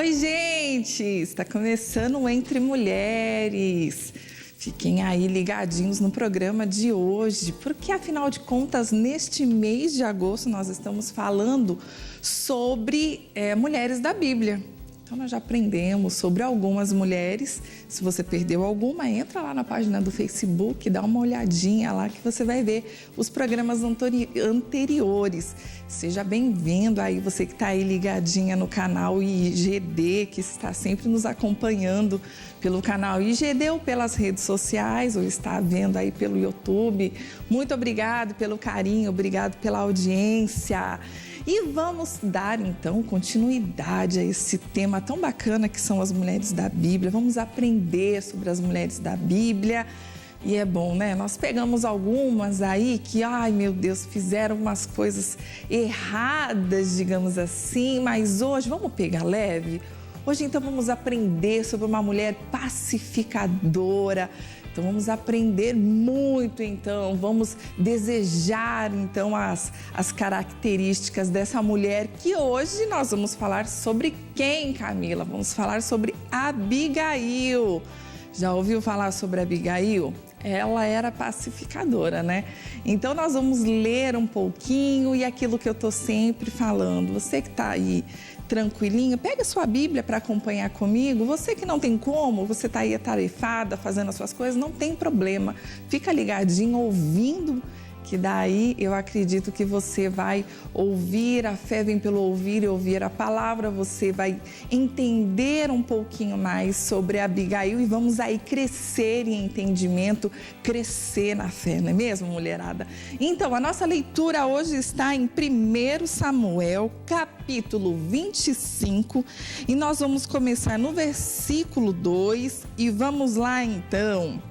Oi, gente! Está começando o Entre Mulheres. Fiquem aí ligadinhos no programa de hoje, porque afinal de contas, neste mês de agosto, nós estamos falando sobre mulheres da Bíblia. Então, nós já aprendemos sobre algumas mulheres. Se você perdeu alguma, entra lá na página do Facebook, dá uma olhadinha lá que você vai ver os programas anteriores. Seja bem-vindo aí, você que está aí ligadinha no canal IGD, que está sempre nos acompanhando pelo canal IGD ou pelas redes sociais, ou está vendo aí pelo YouTube. Muito obrigado pelo carinho, obrigado pela audiência. E vamos dar, então, continuidade a esse tema tão bacana que são as mulheres da Bíblia. Vamos aprender sobre as mulheres da Bíblia. E é bom, né? Nós pegamos algumas aí que, ai meu Deus, fizeram umas coisas erradas, digamos assim. Mas hoje, vamos pegar leve? Hoje, então, vamos aprender sobre uma mulher pacificadora. Então, vamos aprender muito, então, vamos desejar, então, as características dessa mulher que hoje nós vamos falar sobre quem, Camila? Vamos falar sobre Abigail. Já ouviu falar sobre Abigail? Ela era pacificadora, né? Então, nós vamos ler um pouquinho e aquilo que eu tô sempre falando. Você que tá aí tranquilinho, pega a sua Bíblia para acompanhar comigo. Você que não tem como, você está aí atarefada, fazendo as suas coisas, não tem problema. Fica ligadinho, ouvindo, que daí eu acredito que você vai ouvir, a fé vem pelo ouvir e ouvir a palavra, você vai entender um pouquinho mais sobre Abigail e vamos aí crescer em entendimento, crescer na fé, não é mesmo, mulherada? Então, a nossa leitura hoje está em 1 Samuel, capítulo 25, e nós vamos começar no versículo 2 e vamos lá então.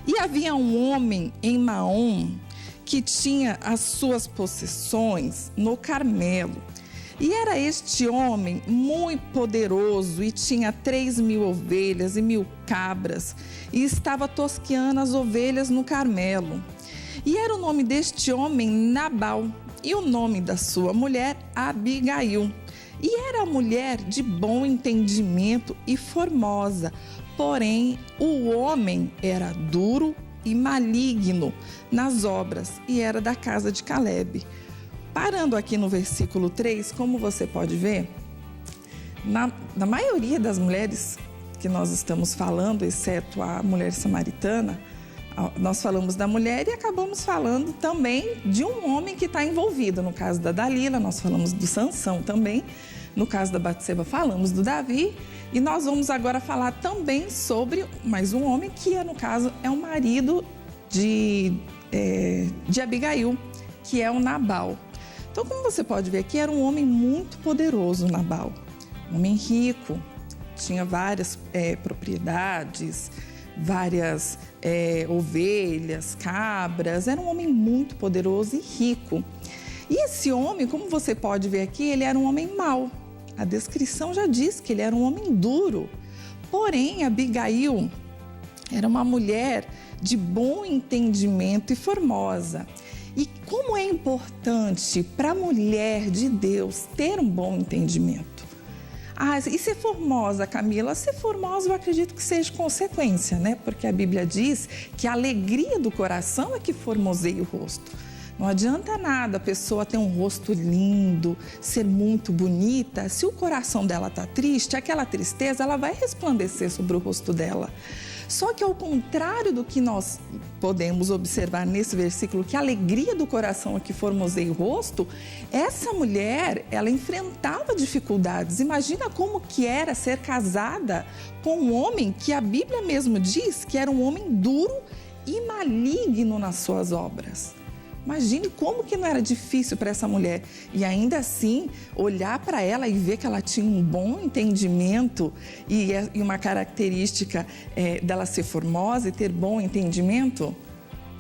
E havia um homem em Maom que tinha as suas possessões no Carmelo. E era este homem muito poderoso e tinha 3.000 ovelhas e 1.000 cabras e estava tosqueando as ovelhas no Carmelo. E era o nome deste homem Nabal e o nome da sua mulher Abigail. E era mulher de bom entendimento e formosa, porém o homem era duro e maligno nas obras e era da casa de Calebe. Parando aqui no versículo 3, como você pode ver, na maioria das mulheres que nós estamos falando, exceto a mulher samaritana, nós falamos da mulher e acabamos falando também de um homem que está envolvido. No caso da Dalila, nós falamos do Sansão também. No caso da Batseba, falamos do Davi. E nós vamos agora falar também sobre mais um homem que, no caso, é o marido de Abigail, que é o Nabal. Então, como você pode ver aqui, era um homem muito poderoso, Nabal. Um homem rico, tinha várias propriedades, várias ovelhas, cabras. Era um homem muito poderoso e rico. E esse homem, como você pode ver aqui, ele era um homem mau. A descrição já diz que ele era um homem duro. Porém, Abigail era uma mulher de bom entendimento e formosa. E como é importante para a mulher de Deus ter um bom entendimento? E ser formosa, Camila? Ser formosa eu acredito que seja consequência, né? Porque a Bíblia diz que a alegria do coração é que formoseia o rosto. Não adianta nada a pessoa ter um rosto lindo, ser muito bonita. Se o coração dela está triste, aquela tristeza ela vai resplandecer sobre o rosto dela. Só que ao contrário do que nós podemos observar nesse versículo, que a alegria do coração é que formoseia o rosto, essa mulher, ela enfrentava dificuldades. Imagina como que era ser casada com um homem que a Bíblia mesmo diz que era um homem duro e maligno nas suas obras. Imagine como que não era difícil para essa mulher. E ainda assim, olhar para ela e ver que ela tinha um bom entendimento e uma característica dela ser formosa e ter bom entendimento.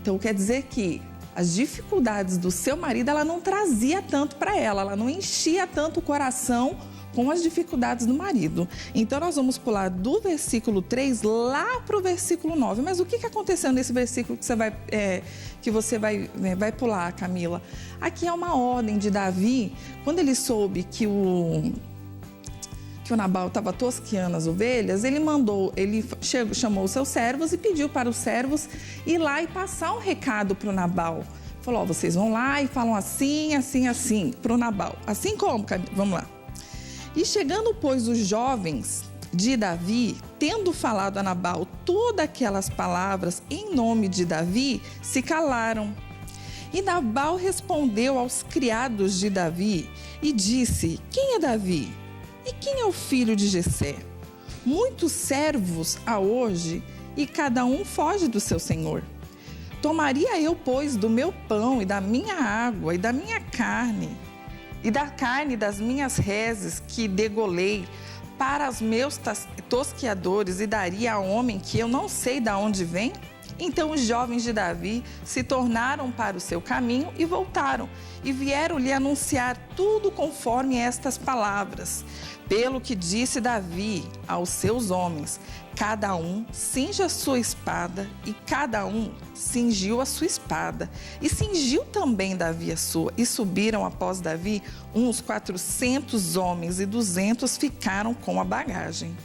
Então, quer dizer que as dificuldades do seu marido, ela não trazia tanto para ela não enchia tanto o coração com as dificuldades do marido. Então, nós vamos pular do versículo 3 lá para o versículo 9. Mas o que aconteceu nesse versículo que você vai pular, Camila? Aqui é uma ordem de Davi, quando ele soube que o que o Nabal estava tosqueando as ovelhas, ele chamou os seus servos e pediu para os servos ir lá e passar um recado para o Nabal. Falou, vocês vão lá e falam assim, assim, assim, para o Nabal. Assim como, vamos lá. E chegando, pois, os jovens de Davi, tendo falado a Nabal todas aquelas palavras em nome de Davi, se calaram. E Nabal respondeu aos criados de Davi e disse, quem é Davi? E quem é o filho de Jessé? Muitos servos há hoje e cada um foge do seu senhor. Tomaria eu, pois, do meu pão e da minha água e da minha carne e da carne das minhas reses que degolei para os meus tosqueadores e daria a homem que eu não sei de onde vem? Então os jovens de Davi se tornaram para o seu caminho e voltaram, e vieram-lhe anunciar tudo conforme estas palavras. Pelo que disse Davi aos seus homens, cada um cinja a sua espada, e cada um cingiu a sua espada. E cingiu também Davi a sua, e subiram após Davi uns 400 homens, e 200 ficaram com a bagagem.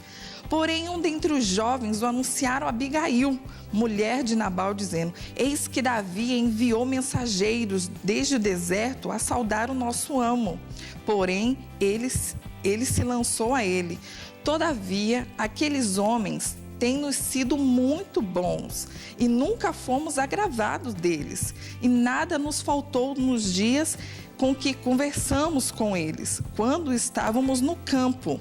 Porém, um dentre os jovens o anunciaram a Abigail, mulher de Nabal, dizendo, eis que Davi enviou mensageiros desde o deserto a saudar o nosso amo. Porém, ele se lançou a ele. Todavia, aqueles homens têm-nos sido muito bons e nunca fomos agravados deles. E nada nos faltou nos dias com que conversamos com eles, quando estávamos no campo.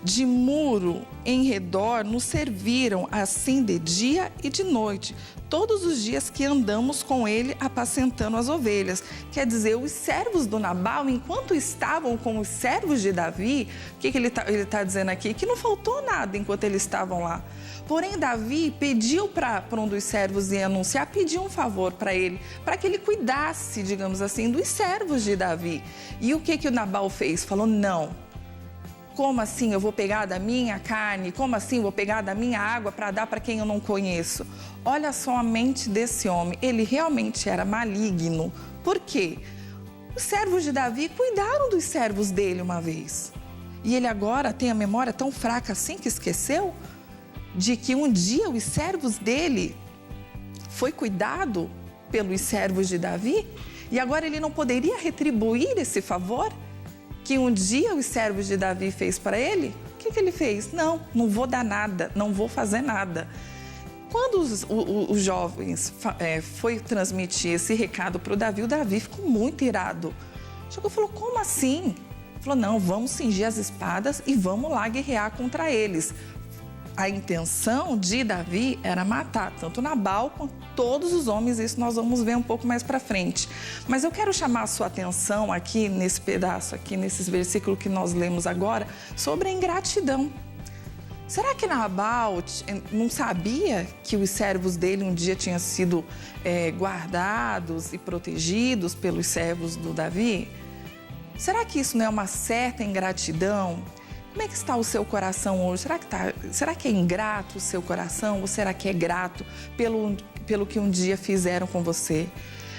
De muro em redor nos serviram assim de dia e de noite, todos os dias que andamos com ele apacentando as ovelhas. Quer dizer, os servos do Nabal, enquanto estavam com os servos de Davi, o que ele tá dizendo aqui? Que não faltou nada enquanto eles estavam lá. Porém, Davi pediu para um dos servos ir anunciar, pediu um favor para ele, para que ele cuidasse, digamos assim, dos servos de Davi. E o que o Nabal fez? Falou, não. Como assim eu vou pegar da minha carne? Como assim eu vou pegar da minha água para dar para quem eu não conheço? Olha só a mente desse homem. Ele realmente era maligno. Por quê? Os servos de Davi cuidaram dos servos dele uma vez. E ele agora tem a memória tão fraca assim que esqueceu de que um dia os servos dele foi cuidado pelos servos de Davi e agora ele não poderia retribuir esse favor que um dia os servos de Davi fez para ele? O que ele fez? Não vou dar nada, não vou fazer nada. Quando os jovens foi transmitir esse recado para o Davi ficou muito irado. Chegou e falou, como assim? Falou, não, vamos cingir as espadas e vamos lá guerrear contra eles. A intenção de Davi era matar tanto Nabal quanto todos os homens, isso nós vamos ver um pouco mais para frente. Mas eu quero chamar a sua atenção aqui nesse pedaço, aqui nesses versículos que nós lemos agora, sobre a ingratidão. Será que Nabal não sabia que os servos dele um dia tinham sido guardados e protegidos pelos servos do Davi? Será que isso não é uma certa ingratidão? Como é que está o seu coração hoje? Será que é ingrato o seu coração ou será que é grato pelo que um dia fizeram com você?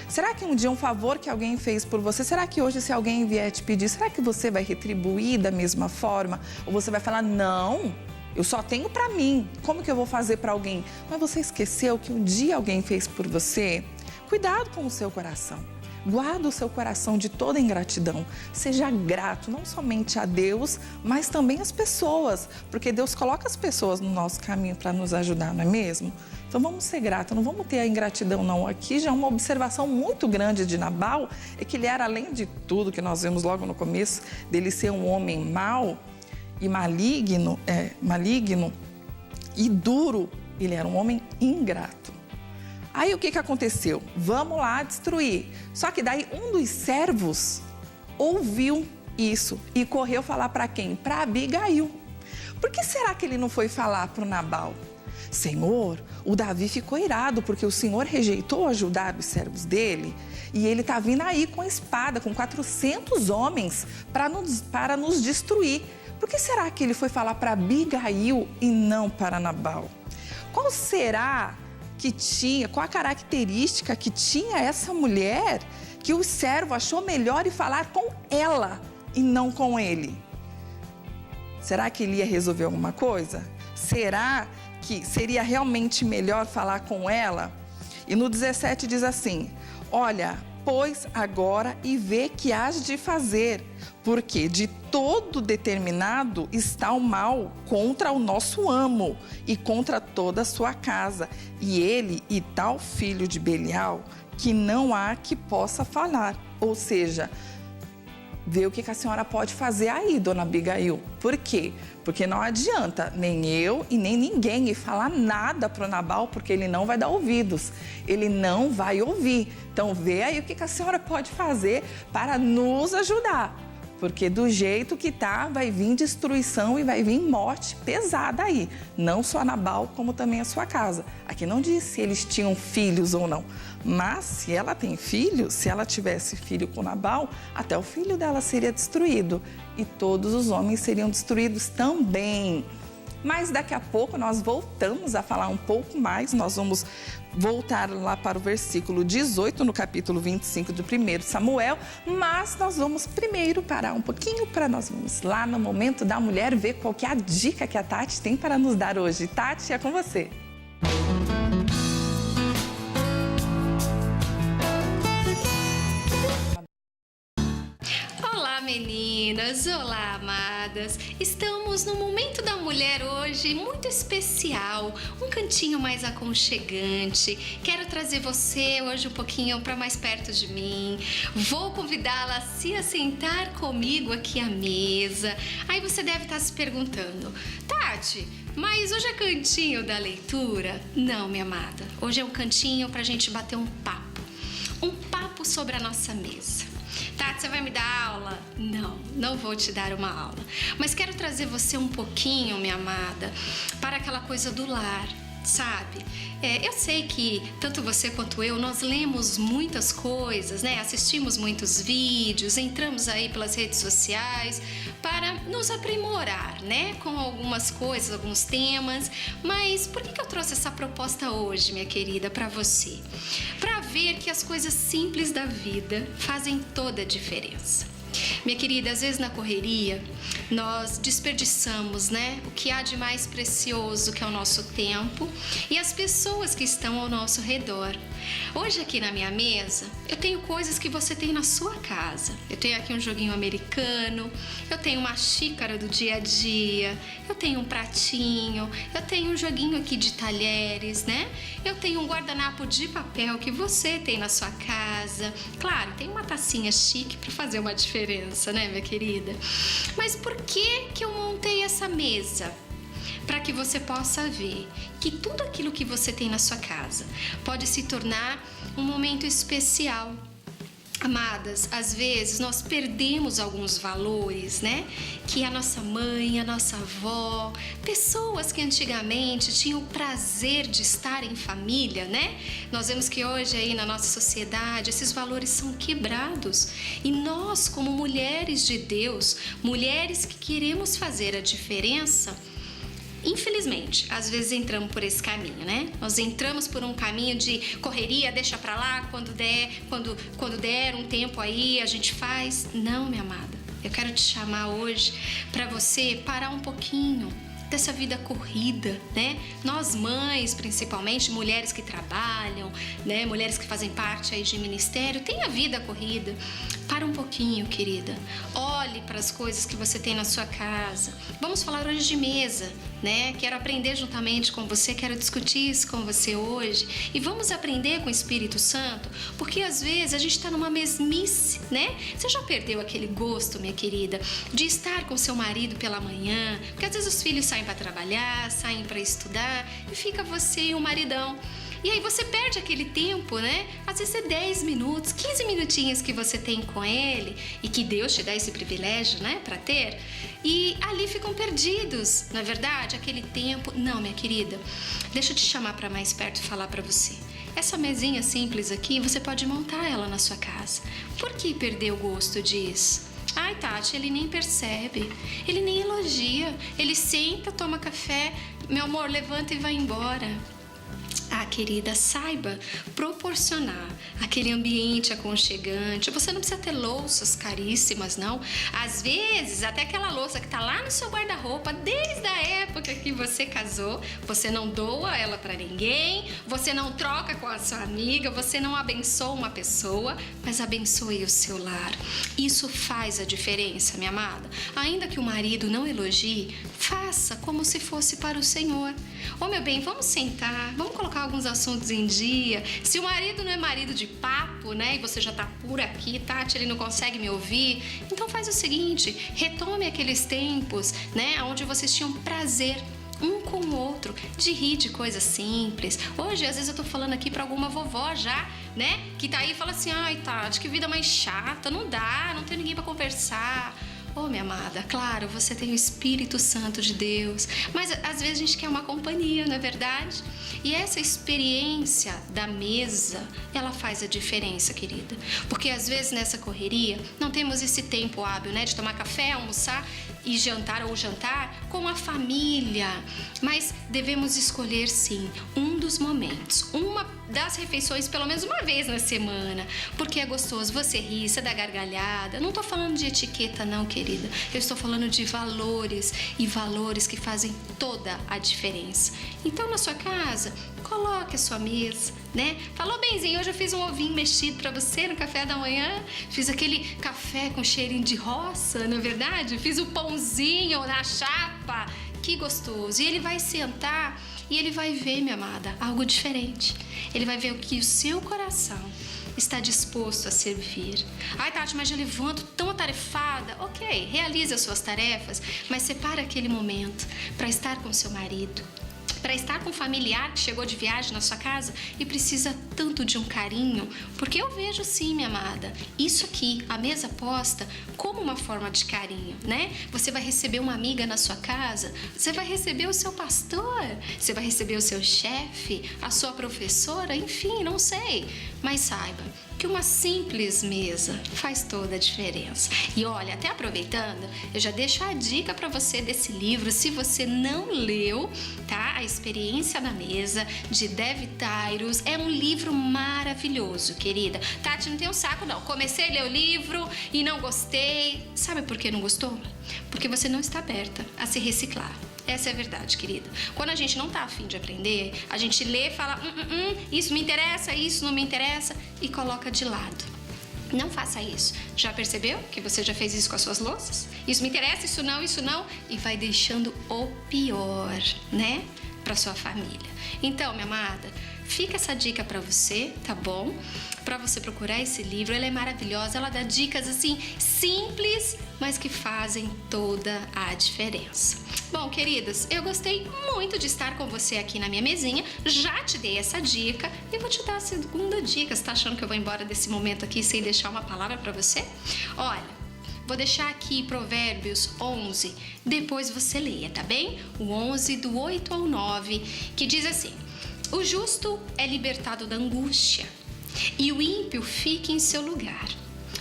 Será que um dia um favor que alguém fez por você, será que hoje se alguém vier te pedir, será que você vai retribuir da mesma forma? Ou você vai falar, não, eu só tenho para mim, como que eu vou fazer para alguém? Mas você esqueceu que um dia alguém fez por você? Cuidado com o seu coração. Guarda o seu coração de toda ingratidão. Seja grato, não somente a Deus, mas também às pessoas. Porque Deus coloca as pessoas no nosso caminho para nos ajudar, não é mesmo? Então vamos ser gratos, não vamos ter a ingratidão não. Aqui já é uma observação muito grande de Nabal, é que ele era, além de tudo que nós vimos logo no começo, dele ser um homem mau e maligno e duro, ele era um homem ingrato. Aí o que aconteceu? Vamos lá destruir. Só que daí um dos servos ouviu isso e correu falar para quem? Para Abigail. Por que será que ele não foi falar para o Nabal? Senhor, o Davi ficou irado porque o Senhor rejeitou ajudar os servos dele e ele está vindo aí com a espada, com 400 homens para nos destruir. Por que será que ele foi falar para Abigail e não para Nabal? Qual será qual a característica que tinha essa mulher que o servo achou melhor ir falar com ela e não com ele? Será que ele ia resolver alguma coisa? Será que seria realmente melhor falar com ela? E no 17 diz assim: olha, pois agora e vê que hás de fazer, porque de todo determinado está o mal contra o nosso amo e contra toda a sua casa, e ele e tal filho de Belial, que não há que possa falar. Ou seja, vê o que a senhora pode fazer aí, dona Abigail. Por quê? Porque não adianta nem eu e nem ninguém ir falar nada para o Nabal, porque ele não vai dar ouvidos, ele não vai ouvir. Então vê aí o que a senhora pode fazer para nos ajudar. Porque do jeito que tá, vai vir destruição e vai vir morte pesada aí. Não só a Nabal, como também a sua casa. Aqui não diz se eles tinham filhos ou não. Mas se ela tem filho, se ela tivesse filho com Nabal, até o filho dela seria destruído. E todos os homens seriam destruídos também. Mas daqui a pouco nós voltamos a falar um pouco mais. Nós vamos voltar lá para o versículo 18, no capítulo 25 de 1 Samuel. Mas nós vamos primeiro parar um pouquinho para nós vamos lá no Momento da Mulher ver qual que é a dica que a Tati tem para nos dar hoje. Tati, é com você. Meninas, olá amadas, estamos no Momento da Mulher hoje muito especial, um cantinho mais aconchegante. Quero trazer você hoje um pouquinho para mais perto de mim, vou convidá-la a se assentar comigo aqui à mesa. Aí você deve estar se perguntando: Tati, mas hoje é cantinho da leitura? Não, minha amada, hoje é um cantinho para a gente bater um papo sobre a nossa mesa. Tati, você vai me dar aula? Não, não vou te dar uma aula. Mas quero trazer você um pouquinho, minha amada, para aquela coisa do lar, sabe? Eu sei que tanto você quanto eu, nós lemos muitas coisas, né? Assistimos muitos vídeos, entramos aí pelas redes sociais para nos aprimorar, né? Com algumas coisas, alguns temas. Mas por que eu trouxe essa proposta hoje, minha querida, para você? Para ver que as coisas simples da vida fazem toda a diferença. Minha querida, às vezes na correria nós desperdiçamos, né, o que há de mais precioso, que é o nosso tempo e as pessoas que estão ao nosso redor. Hoje aqui na minha mesa eu tenho coisas que você tem na sua casa. Eu tenho aqui um joguinho americano, eu tenho uma xícara do dia a dia, eu tenho um pratinho, eu tenho um joguinho aqui de talheres, né? Eu tenho um guardanapo de papel que você tem na sua casa. Claro, tem uma tacinha chique para fazer uma diferença, né, minha querida? Mas por que eu montei essa mesa? Para que você possa ver que tudo aquilo que você tem na sua casa pode se tornar um momento especial. Amadas, às vezes nós perdemos alguns valores, né? Que a nossa mãe, a nossa avó, pessoas que antigamente tinham o prazer de estar em família, né? Nós vemos que hoje aí na nossa sociedade esses valores são quebrados. E nós, como mulheres de Deus, mulheres que queremos fazer a diferença, infelizmente, às vezes entramos por esse caminho, né? Nós entramos por um caminho de correria, deixa pra lá, quando der um tempo aí, a gente faz. Não, minha amada, eu quero te chamar hoje para você parar um pouquinho dessa vida corrida, né? Nós mães, principalmente, mulheres que trabalham, né? Mulheres que fazem parte aí de ministério, tem a vida corrida. Para um pouquinho, querida. Olhe para as coisas que você tem na sua casa. Vamos falar hoje de mesa, né? Quero aprender juntamente com você, quero discutir isso com você hoje. E vamos aprender com o Espírito Santo, porque às vezes a gente está numa mesmice, né? Você já perdeu aquele gosto, minha querida, de estar com seu marido pela manhã? Porque às vezes os filhos saem para trabalhar, saem para estudar e fica você e o maridão. E aí você perde aquele tempo, né? Às vezes é 10 minutos, 15 minutinhos que você tem com ele e que Deus te dá esse privilégio, né? Para ter. E ali ficam perdidos, não é verdade? Aquele tempo. Não, minha querida, deixa eu te chamar para mais perto e falar para você. Essa mesinha simples aqui, você pode montar ela na sua casa. Por que perder o gosto disso? Ai, Tati, ele nem percebe, ele nem elogia. Ele senta, toma café, meu amor, levanta e vai embora. Ah, querida, saiba proporcionar aquele ambiente aconchegante. Você não precisa ter louças caríssimas, não. Às vezes, até aquela louça que tá lá no seu guarda-roupa, desde a época que você casou, você não doa ela para ninguém, você não troca com a sua amiga, você não abençoa uma pessoa, mas abençoe o seu lar. Isso faz a diferença, minha amada. Ainda que o marido não elogie, faça como se fosse para o Senhor. Ô, meu bem, vamos sentar, vamos colocar alguns assuntos em dia. Se o marido não é marido de papo, né, e você já tá por aqui, Tati, ele não consegue me ouvir, então faz o seguinte, retome aqueles tempos, né, onde vocês tinham prazer um com o outro, de rir de coisas simples. Hoje, às vezes eu tô falando aqui pra alguma vovó já, né, que tá aí e fala assim, ai, Tati, que vida mais chata, não dá, não tem ninguém pra conversar. Oh, minha amada, claro, você tem o Espírito Santo de Deus, mas às vezes a gente quer uma companhia, não é verdade? E essa experiência da mesa, ela faz a diferença, querida. Porque às vezes nessa correria não temos esse tempo hábil, né, de tomar café, almoçar e jantar ou jantar com a família. Mas devemos escolher, sim, um dos momentos, uma das refeições pelo menos uma vez na semana, porque é gostoso você rir, você dá gargalhada. Não tô falando de etiqueta não, querida. Eu estou falando de valores, e valores que fazem toda a diferença. Então, na sua casa, coloque a sua mesa, né? Falou, benzinho, hoje eu fiz um ovinho mexido pra você no café da manhã. Fiz aquele café com cheirinho de roça, não é verdade? Fiz o pãozinho na chapa. Que gostoso. E ele vai sentar e ele vai ver, minha amada, algo diferente. Ele vai ver o que o seu coração está disposto a servir. Ai, Tati, mas eu levanto tão atarefada. Ok, realize as suas tarefas, mas separa aquele momento para estar com seu marido, para estar com um familiar que chegou de viagem na sua casa e precisa tanto de um carinho, porque eu vejo sim, minha amada, isso aqui, a mesa posta, como uma forma de carinho, né? Você vai receber uma amiga na sua casa, você vai receber o seu pastor, você vai receber o seu chefe, a sua professora, enfim, não sei, mas saiba que uma simples mesa faz toda a diferença. E olha, até aproveitando, eu já deixo a dica para você desse livro, se você não leu, tá? A Experiência da Mesa, de Dev Tyrus, é um livro maravilhoso, querida. Tati, não tem um saco não, comecei a ler o livro e não gostei. Sabe por que não gostou? Porque você não está aberta a se reciclar. Essa é a verdade, querida. Quando a gente não tá afim de aprender, a gente lê e fala, isso me interessa, isso não me interessa, e coloca de lado. Não faça isso. Já percebeu que você já fez isso com as suas louças? Isso me interessa, isso não, e vai deixando o pior, né? Para sua família. Então, minha amada, fica essa dica para você, tá bom? Para você procurar esse livro, ela é maravilhosa, ela dá dicas assim simples, mas que fazem toda a diferença. Bom, queridas, eu gostei muito de estar com você aqui na minha mesinha, já te dei essa dica e vou te dar a segunda dica. Você tá achando que eu vou embora desse momento aqui sem deixar uma palavra para você? Olha, vou deixar aqui Provérbios 11, depois você leia, tá bem? O 11 do 8 ao 9, que diz assim: o justo é libertado da angústia e o ímpio fica em seu lugar.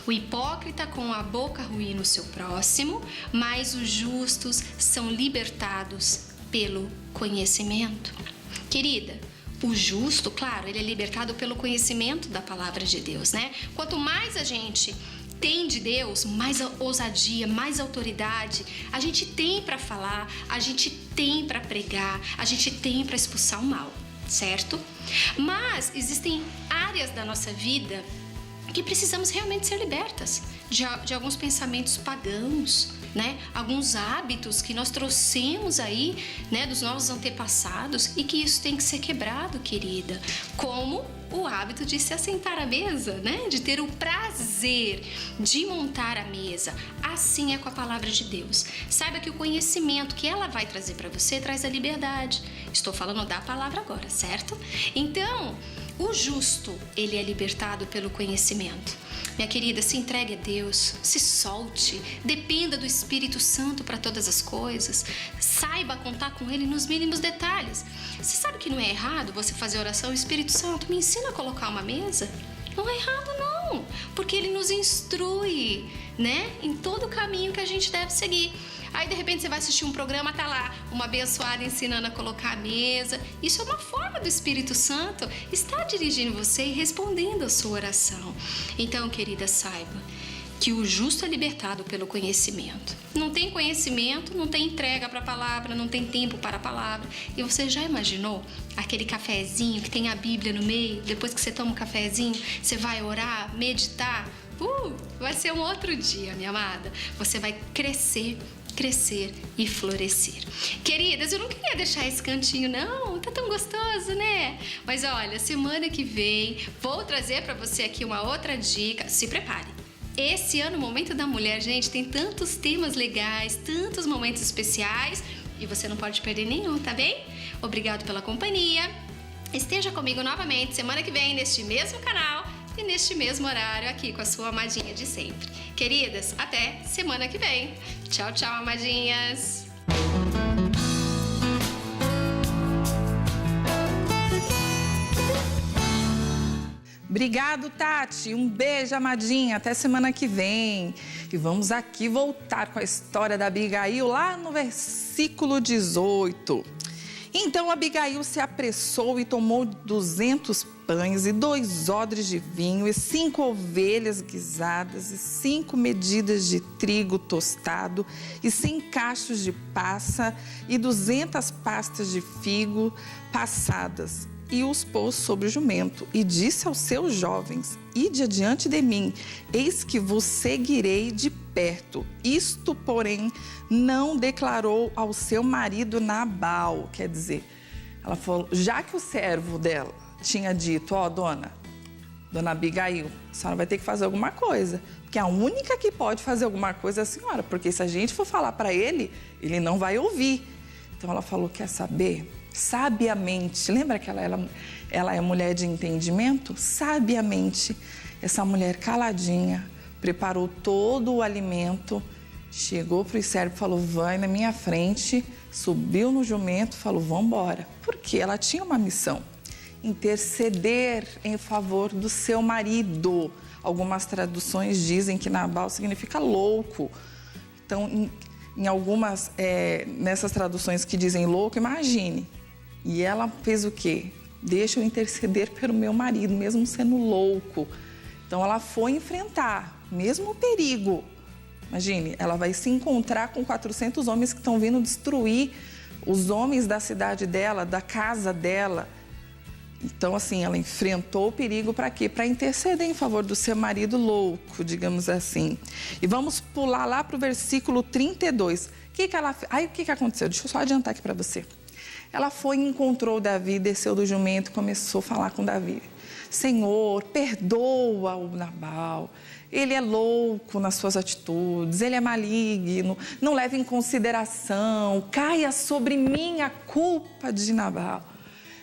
O hipócrita com a boca arruína o seu próximo, mas os justos são libertados pelo conhecimento. Querida, o justo, claro, ele é libertado pelo conhecimento da palavra de Deus, né? Quanto mais a gente tem de Deus, mais ousadia, mais autoridade a gente tem para falar, a gente tem para pregar, a gente tem para expulsar o mal, certo? Mas existem áreas da nossa vida que precisamos realmente ser libertas de alguns pensamentos pagãos, né? Alguns hábitos que nós trouxemos aí, né, dos nossos antepassados, e que isso tem que ser quebrado, querida. Como o hábito de se assentar à mesa, né? De ter o prazer de montar a mesa. Assim é com a palavra de Deus. Saiba que o conhecimento que ela vai trazer para você traz a liberdade. Estou falando da palavra agora, certo? Então, o justo, ele é libertado pelo conhecimento. Minha querida, se entregue a Deus, se solte, dependa do Espírito Santo para todas as coisas, saiba contar com Ele nos mínimos detalhes. Você sabe que não é errado você fazer oração, Espírito Santo, me ensina a colocar uma mesa? Não é errado, não, porque ele nos instrui, né, em todo o caminho que a gente deve seguir. Aí, de repente, você vai assistir um programa, tá lá uma abençoada ensinando a colocar a mesa. Isso é uma forma do Espírito Santo estar dirigindo você e respondendo a sua oração. Então, querida, saiba que o justo é libertado pelo conhecimento. Não tem conhecimento, não tem entrega para a palavra, não tem tempo para a palavra. E você já imaginou aquele cafezinho que tem a Bíblia no meio? Depois que você toma um cafezinho, você vai orar, meditar? Vai ser um outro dia, minha amada. Você vai crescer e florescer. Queridas, eu não queria deixar esse cantinho, não. Tá tão gostoso, né? Mas olha, semana que vem vou trazer para você aqui uma outra dica. Se prepare. Esse ano, Momento da Mulher, gente, tem tantos temas legais, tantos momentos especiais e você não pode perder nenhum, tá bem? Obrigado pela companhia. Esteja comigo novamente semana que vem neste mesmo canal e neste mesmo horário aqui com a sua amadinha de sempre. Queridas, até semana que vem. Tchau, tchau, amadinhas! Obrigado, Tati. Um beijo, amadinha. Até semana que vem. E vamos aqui voltar com a história da Abigail lá no versículo 18. Então Abigail se apressou e tomou 200 pães e 2 odres de vinho e 5 ovelhas guisadas e 5 medidas de trigo tostado e 100 cachos de passa e 200 pastas de figo passadas. E os pôs sobre o jumento e disse aos seus jovens: ide adiante de mim, eis que vos seguirei de perto. Isto, porém, não declarou ao seu marido Nabal. Quer dizer, ela falou, já que o servo dela tinha dito, dona Abigail, a senhora vai ter que fazer alguma coisa, porque a única que pode fazer alguma coisa é a senhora, porque se a gente for falar para ele, ele não vai ouvir. Então ela falou, quer saber? Sabiamente, lembra que ela é mulher de entendimento? Sabiamente, essa mulher caladinha, preparou todo o alimento, chegou para o servo e falou, vai na minha frente, subiu no jumento, falou, vamos embora. Porque ela tinha uma missão, interceder em favor do seu marido. Algumas traduções dizem que Nabal significa louco. Então, em algumas, nessas traduções que dizem louco, imagine. E ela fez o quê? Deixa eu interceder pelo meu marido, mesmo sendo louco. Então, ela foi enfrentar, mesmo o perigo. Imagine, ela vai se encontrar com 400 homens que estão vindo destruir os homens da cidade dela, da casa dela. Então, assim, ela enfrentou o perigo para quê? Para interceder em favor do seu marido louco, digamos assim. E vamos pular lá para o versículo 32. Aí, o que aconteceu? Deixa eu só adiantar aqui para você. Ela foi e encontrou Davi, desceu do jumento e começou a falar com Davi. Senhor, perdoa o Nabal. Ele é louco nas suas atitudes, ele é maligno, não leva em consideração, caia sobre mim a culpa de Nabal.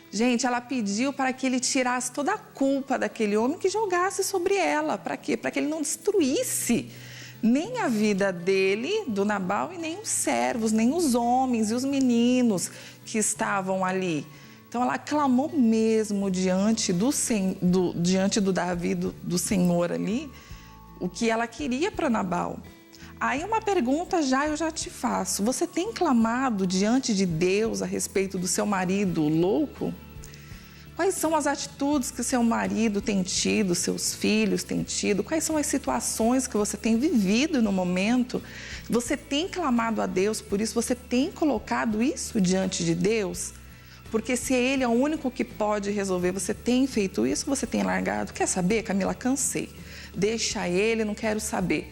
Gente, ela pediu para que ele tirasse toda a culpa daquele homem, que jogasse sobre ela. Para quê? Para que ele não destruísse nem a vida dele, do Nabal, e nem os servos, nem os homens e os meninos que estavam ali. Então, ela clamou mesmo diante do Davi, do Senhor ali, o que ela queria para Nabal. Aí uma pergunta eu já te faço. Você tem clamado diante de Deus a respeito do seu marido louco? Quais são as atitudes que seu marido tem tido, seus filhos têm tido? Quais são as situações que você tem vivido no momento? Você tem clamado a Deus por isso? Você tem colocado isso diante de Deus? Porque se Ele é o único que pode resolver, você tem feito isso? Você tem largado? Quer saber, Camila? Cansei. Deixa Ele, não quero saber.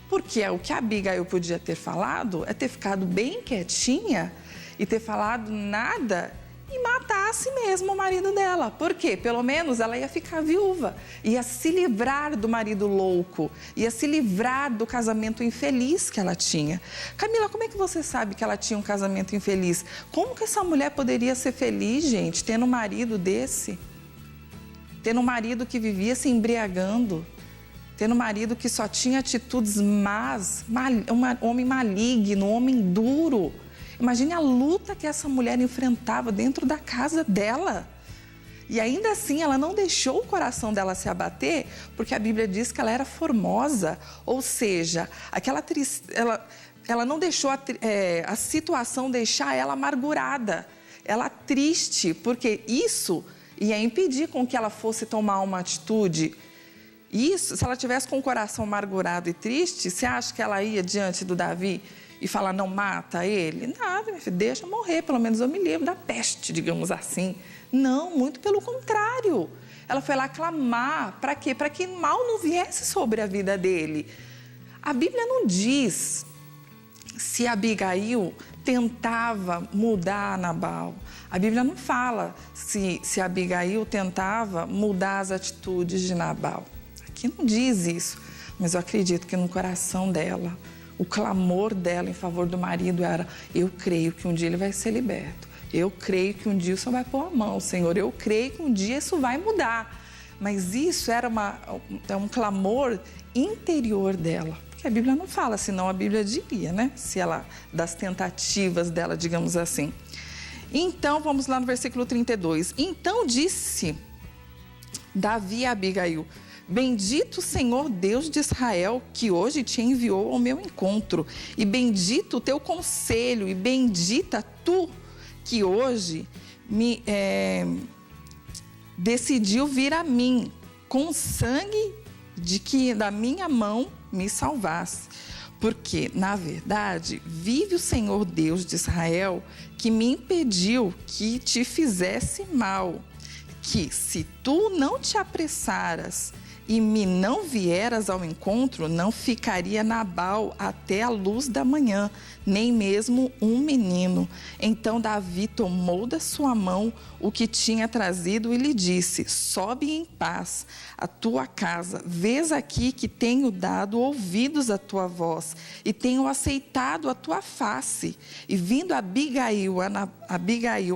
Porque o que a Abigail podia ter falado é ter ficado bem quietinha e ter falado nada e matasse mesmo o marido dela. Por quê? Pelo menos ela ia ficar viúva, ia se livrar do marido louco, ia se livrar do casamento infeliz que ela tinha. Camila, como é que você sabe que ela tinha um casamento infeliz? Como que essa mulher poderia ser feliz, gente, tendo um marido desse? Tendo um marido que vivia se embriagando? Tendo um marido que só tinha atitudes más, um homem maligno, um homem duro. Imagine a luta que essa mulher enfrentava dentro da casa dela. E ainda assim, ela não deixou o coração dela se abater, porque a Bíblia diz que ela era formosa. Ou seja, ela não deixou a situação deixar ela amargurada, ela triste, porque isso ia impedir com que ela fosse tomar uma atitude. Isso, se ela tivesse com o coração amargurado e triste, você acha que ela ia diante do Davi e falar, não mata ele? Nada, minha filha, deixa morrer, pelo menos eu me livro da peste, digamos assim. Não, muito pelo contrário. Ela foi lá clamar, para quê? Para que mal não viesse sobre a vida dele. A Bíblia não diz se Abigail tentava mudar Nabal. A Bíblia não fala se Abigail tentava mudar as atitudes de Nabal. Aqui não diz isso, mas eu acredito que no coração dela, o clamor dela em favor do marido era: eu creio que um dia ele vai ser liberto. Eu creio que um dia o Senhor vai pôr a mão, Senhor. Eu creio que um dia isso vai mudar. Mas isso era um clamor interior dela. Porque a Bíblia não fala, senão a Bíblia diria, né? Se ela, das tentativas dela, digamos assim. Então, vamos lá no versículo 32. Então disse Davi a Abigail: bendito o Senhor Deus de Israel, que hoje te enviou ao meu encontro. E bendito o teu conselho, e bendita tu, que hoje me decidiu vir a mim, com sangue de que da minha mão me salvasse. Porque, na verdade, vive o Senhor Deus de Israel, que me impediu que te fizesse mal, que se tu não te apressaras e me não vieras ao encontro, não ficaria Nabal até a luz da manhã, nem mesmo um menino. Então Davi tomou da sua mão o que tinha trazido e lhe disse: sobe em paz à tua casa, vês aqui que tenho dado ouvidos à tua voz e tenho aceitado a tua face. E vindo Abigail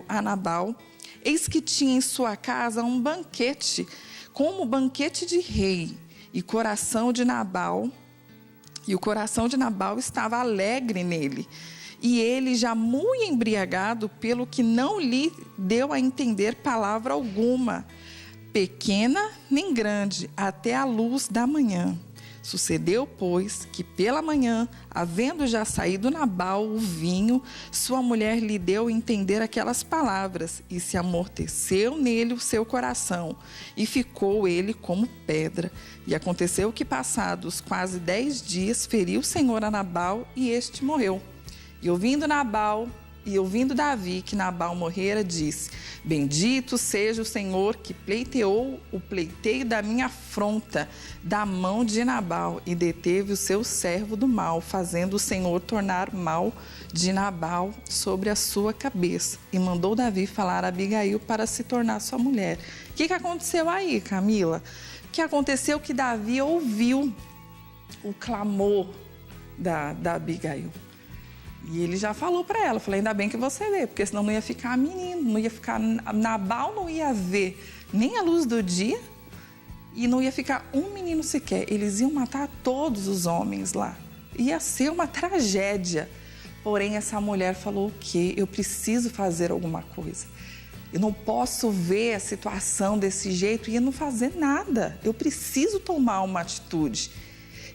a Nabal, eis que tinha em sua casa um banquete, como banquete de rei, e o coração de Nabal estava alegre nele. E ele, já muito embriagado, pelo que não lhe deu a entender palavra alguma, pequena nem grande, até a luz da manhã. Sucedeu, pois, que pela manhã, havendo já saído Nabal o vinho, sua mulher lhe deu a entender aquelas palavras, e se amorteceu nele o seu coração, e ficou ele como pedra. E aconteceu que, passados quase 10 dias, feriu o Senhor a Nabal, e este morreu. E ouvindo Davi que Nabal morrera, disse: bendito seja o Senhor que pleiteou o pleiteio da minha afronta da mão de Nabal e deteve o seu servo do mal, fazendo o Senhor tornar mal de Nabal sobre a sua cabeça. E mandou Davi falar a Abigail para se tornar sua mulher. O que aconteceu aí, Camila? O que aconteceu que Davi ouviu o clamor da Abigail. E ele já falou para ela, falou: ainda bem que você vê, porque senão não ia ficar menino, não ia ficar, Nabal não ia ver nem a luz do dia e não ia ficar um menino sequer. Eles iam matar todos os homens lá. Ia ser uma tragédia. Porém, essa mulher falou: o quê? Eu preciso fazer alguma coisa. Eu não posso ver a situação desse jeito e não fazer nada. Eu preciso tomar uma atitude.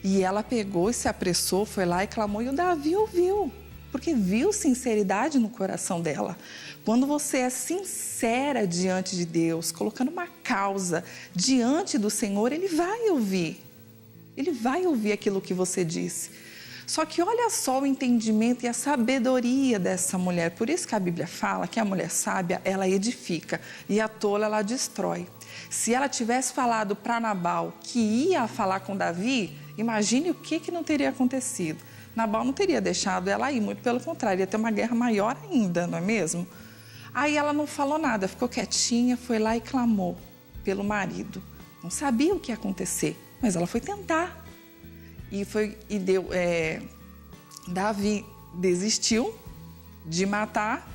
E ela pegou e se apressou, foi lá e clamou, e o Davi ouviu. Porque viu sinceridade no coração dela. Quando você é sincera diante de Deus, colocando uma causa diante do Senhor, Ele vai ouvir. Ele vai ouvir aquilo que você disse. Só que olha só o entendimento e a sabedoria dessa mulher. Por isso que a Bíblia fala que a mulher sábia, ela edifica e a tola, ela destrói. Se ela tivesse falado para Nabal que ia falar com Davi, imagine o que não teria acontecido. Nabal não teria deixado ela ir, muito pelo contrário, ia ter uma guerra maior ainda, não é mesmo? Aí ela não falou nada, ficou quietinha, foi lá e clamou pelo marido. Não sabia o que ia acontecer, mas ela foi tentar. Davi desistiu de matar.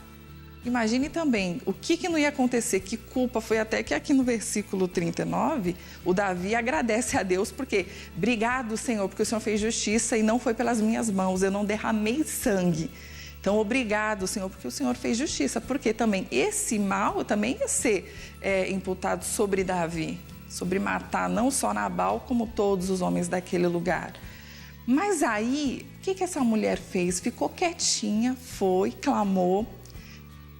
Imagine também o que não ia acontecer, que culpa foi, até que aqui no versículo 39, o Davi agradece a Deus, porque obrigado, Senhor, porque o Senhor fez justiça e não foi pelas minhas mãos, eu não derramei sangue. Então Então, obrigado, Senhor, porque o Senhor fez justiça. Porque também esse mal também ia ser imputado sobre Davi, sobre matar não só Nabal, como todos os homens daquele lugar. Mas aí, o que essa mulher fez? Ficou quietinha, foi, clamou,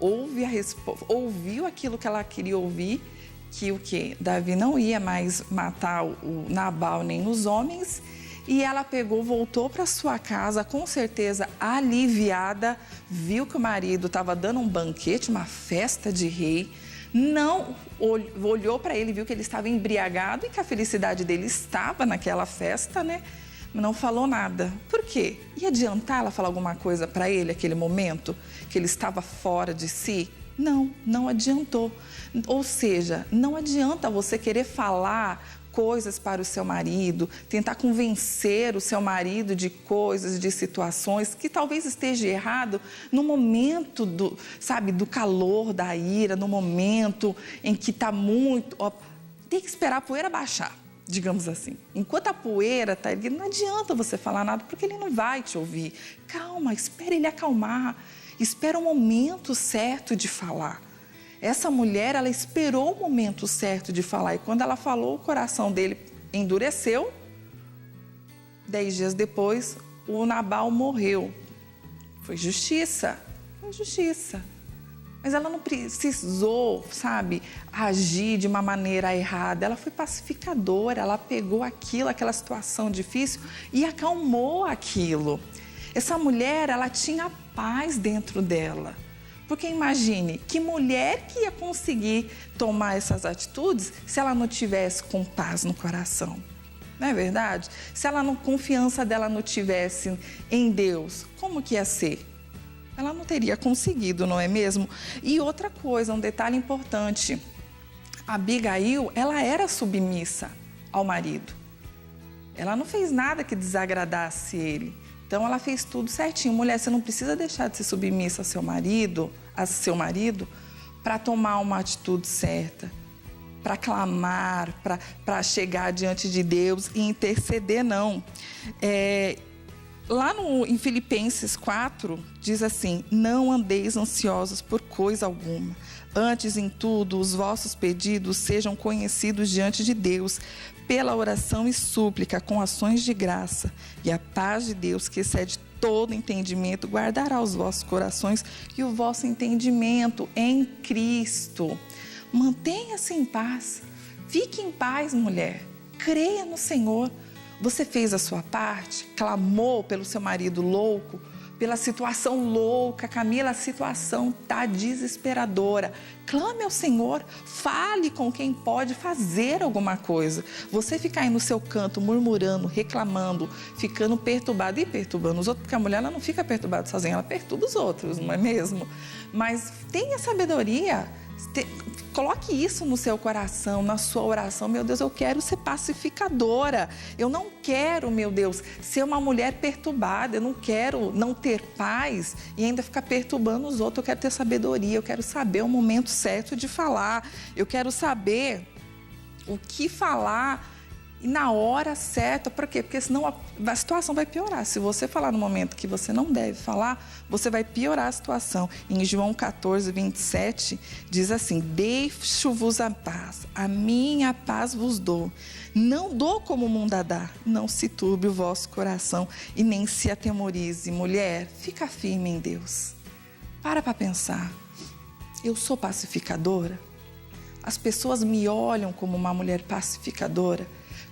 ouviu aquilo que ela queria ouvir, que o quê? Davi não ia mais matar o Nabal nem os homens, e ela pegou, voltou para sua casa, com certeza aliviada, viu que o marido estava dando um banquete, uma festa de rei, não olhou para ele, viu que ele estava embriagado e que a felicidade dele estava naquela festa, né? Não falou nada. Por quê? Ia adiantar ela falar alguma coisa para ele naquele momento, que ele estava fora de si? Não, não adiantou. Ou seja, não adianta você querer falar coisas para o seu marido, tentar convencer o seu marido de coisas, de situações que talvez esteja errado no momento do calor, da ira, no momento em que está muito... tem que esperar a poeira baixar, digamos assim. Enquanto a poeira está erguida, não adianta você falar nada, porque ele não vai te ouvir. Calma, espera ele acalmar, espera o momento certo de falar. Essa mulher, ela esperou o momento certo de falar, e quando ela falou, o coração dele endureceu. 10 dias depois, o Nabal morreu. Foi justiça, foi justiça. Mas ela não precisou, agir de uma maneira errada. Ela foi pacificadora, ela pegou aquela situação difícil e acalmou aquilo. Essa mulher, ela tinha paz dentro dela. Porque imagine, que mulher que ia conseguir tomar essas atitudes se ela não tivesse com paz no coração? Não é verdade? Se a confiança dela não tivesse em Deus, como que ia ser? Ela não teria conseguido, não é mesmo? E outra coisa, um detalhe importante. A Abigail, ela era submissa ao marido. Ela não fez nada que desagradasse ele. Então, ela fez tudo certinho. Mulher, você não precisa deixar de ser submissa ao seu marido, para tomar uma atitude certa, para clamar, para chegar diante de Deus e interceder, não. Lá em Filipenses 4, diz assim: não andeis ansiosos por coisa alguma. Antes, em tudo, os vossos pedidos sejam conhecidos diante de Deus, pela oração e súplica, com ações de graça. E a paz de Deus, que excede todo entendimento, guardará os vossos corações e o vosso entendimento em Cristo. Mantenha-se em paz. Fique em paz, mulher. Creia no Senhor. Você fez a sua parte, clamou pelo seu marido louco, pela situação louca. Camila, a situação está desesperadora. Clame ao Senhor, fale com quem pode fazer alguma coisa. Você ficar aí no seu canto, murmurando, reclamando, ficando perturbado e perturbando os outros, porque a mulher ela não fica perturbada sozinha, ela perturba os outros, não é mesmo? Mas tenha sabedoria. Coloque isso no seu coração, na sua oração. Meu Deus, eu quero ser pacificadora. Eu não quero, meu Deus, ser uma mulher perturbada. Eu não quero não ter paz e ainda ficar perturbando os outros. Eu quero ter sabedoria, eu quero saber o momento certo de falar. Eu quero saber o que falar e na hora certa. Por quê? Porque senão a situação vai piorar. Se você falar no momento que você não deve falar, você vai piorar a situação. Em João 14, 27, diz assim: deixo-vos a paz, a minha paz vos dou. Não dou como o mundo a dá. Não se turbe o vosso coração e nem se atemorize. Mulher, fica firme em Deus. Para pensar. Eu sou pacificadora? As pessoas me olham como uma mulher pacificadora?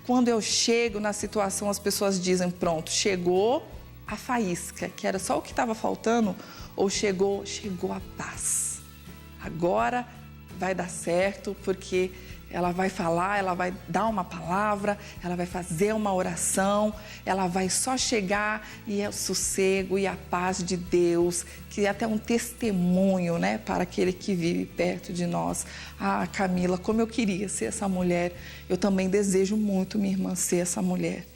Quando eu chego na situação, as pessoas dizem: pronto, chegou a faísca, que era só o que estava faltando, ou chegou a paz. Agora vai dar certo, porque ela vai falar, ela vai dar uma palavra, ela vai fazer uma oração, ela vai só chegar e é o sossego e a paz de Deus, que é até um testemunho, né, para aquele que vive perto de nós. Ah, Camila, como eu queria ser essa mulher. Eu também desejo muito, minha irmã, ser essa mulher.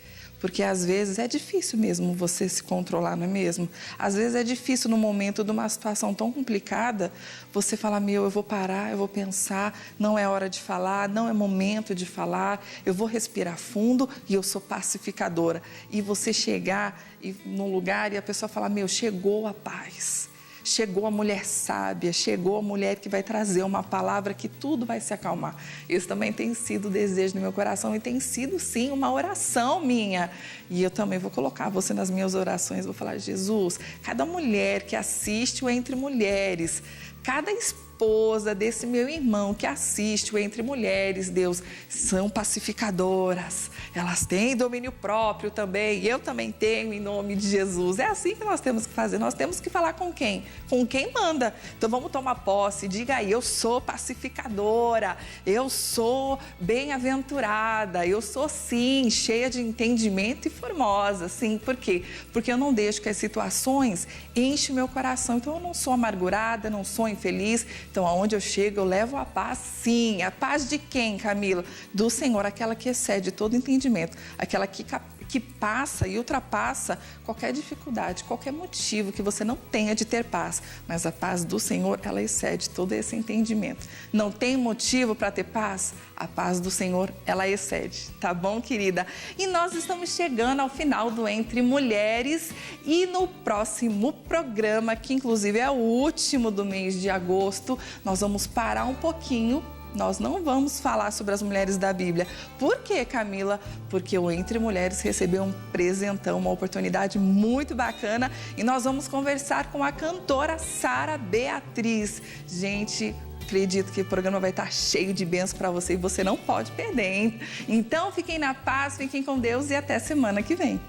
Porque às vezes é difícil mesmo você se controlar, não é mesmo? Às vezes é difícil no momento de uma situação tão complicada, você falar: eu vou parar, eu vou pensar, não é hora de falar, não é momento de falar, eu vou respirar fundo e eu sou pacificadora. E você chegar num lugar e a pessoa falar: chegou a paz. Chegou a mulher sábia, chegou a mulher que vai trazer uma palavra que tudo vai se acalmar. Isso também tem sido o desejo no meu coração e tem sido, sim, uma oração minha. E eu também vou colocar você nas minhas orações, vou falar, Jesus, cada mulher que assiste o Entre Mulheres, cada esposa desse meu irmão que assiste o Entre Mulheres, Deus, são pacificadoras. Elas têm domínio próprio também. Eu também tenho, em nome de Jesus. É assim que nós temos que fazer. Nós temos que falar com quem? Com quem manda. Então vamos tomar posse. Diga aí, eu sou pacificadora. Eu sou bem-aventurada. Eu sou, sim, cheia de entendimento e formosa. Sim, por quê? Porque eu não deixo que as situações enchem o meu coração. Então eu não sou amargurada, não sou infeliz. Então, aonde eu chego, eu levo a paz, sim. A paz de quem, Camila? Do Senhor, aquela que excede todo entendimento, aquela que passa e ultrapassa qualquer dificuldade, qualquer motivo que você não tenha de ter paz. Mas a paz do Senhor, ela excede todo esse entendimento. Não tem motivo para ter paz? A paz do Senhor, ela excede. Tá bom, querida? E nós estamos chegando ao final do Entre Mulheres e no próximo programa, que inclusive é o último do mês de agosto, nós vamos parar um pouquinho. Nós não vamos falar sobre as mulheres da Bíblia. Por quê, Camila? Porque o Entre Mulheres recebeu um presentão, uma oportunidade muito bacana e nós vamos conversar com a cantora Sara Beatriz. Gente, acredito que o programa vai estar cheio de bênçãos para você e você não pode perder, hein? Então, fiquem na paz, fiquem com Deus e até semana que vem.